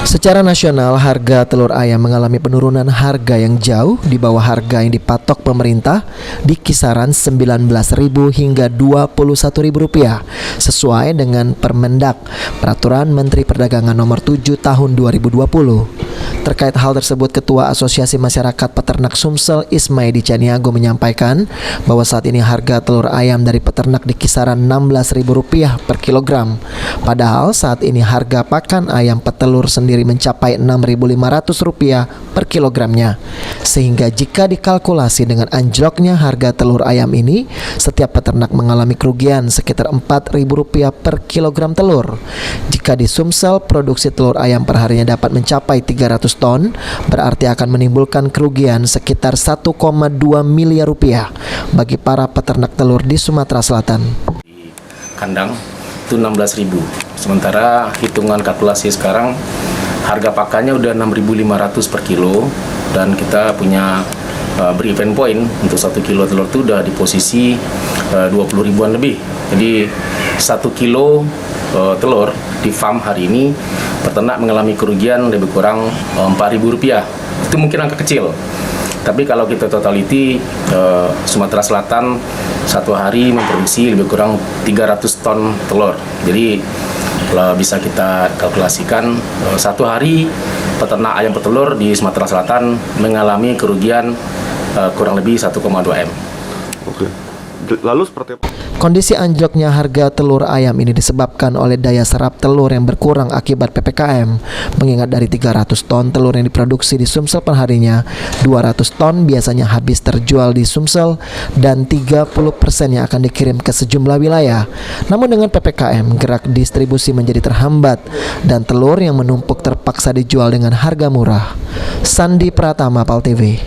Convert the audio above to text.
Secara nasional, harga telur ayam mengalami penurunan harga yang jauh di bawah harga yang dipatok pemerintah di kisaran Rp19.000 hingga Rp21.000 sesuai dengan Permendak, Peraturan Menteri Perdagangan Nomor 7 Tahun 2020. Terkait hal tersebut, Ketua Asosiasi Masyarakat Peternak Sumsel Ismaidi Caniago menyampaikan bahwa saat ini harga telur ayam dari peternak di kisaran Rp16.000 per kilogram. Padahal saat ini harga pakan ayam petelur sendiri mencapai Rp6.500 per kilogramnya. Sehingga jika dikalkulasi dengan anjloknya harga telur ayam ini, setiap peternak mengalami kerugian sekitar Rp4.000 per kilogram telur. Jika di Sumsel produksi telur ayam perharinya dapat mencapai 300 ton, berarti akan menimbulkan kerugian sekitar Rp1,2 miliar bagi para peternak telur di Sumatera Selatan. Di kandang itu 16.000. Sementara hitungan kalkulasi sekarang harga pakannya udah 6.500 per kilo, dan kita punya break-even point untuk 1 kilo telur itu udah di posisi 20 ribuan lebih. Jadi 1 kilo telur di farm hari ini peternak mengalami kerugian lebih kurang Rp4.000. Itu mungkin angka kecil, tapi kalau kita totality, Sumatera Selatan satu hari memproduksi lebih kurang 300 ton telur. Jadi kalau bisa kita kalkulasikan, satu hari peternak ayam petelur di Sumatera Selatan mengalami kerugian kurang lebih 1,2 M. Oke. Lalu seperti apa? Kondisi anjloknya harga telur ayam ini disebabkan oleh daya serap telur yang berkurang akibat PPKM. Mengingat dari 300 ton telur yang diproduksi di Sumsel perharinya, 200 ton biasanya habis terjual di Sumsel dan 30% yang akan dikirim ke sejumlah wilayah. Namun dengan PPKM, gerak distribusi menjadi terhambat dan telur yang menumpuk terpaksa dijual dengan harga murah. Sandi Pratama, PAL TV.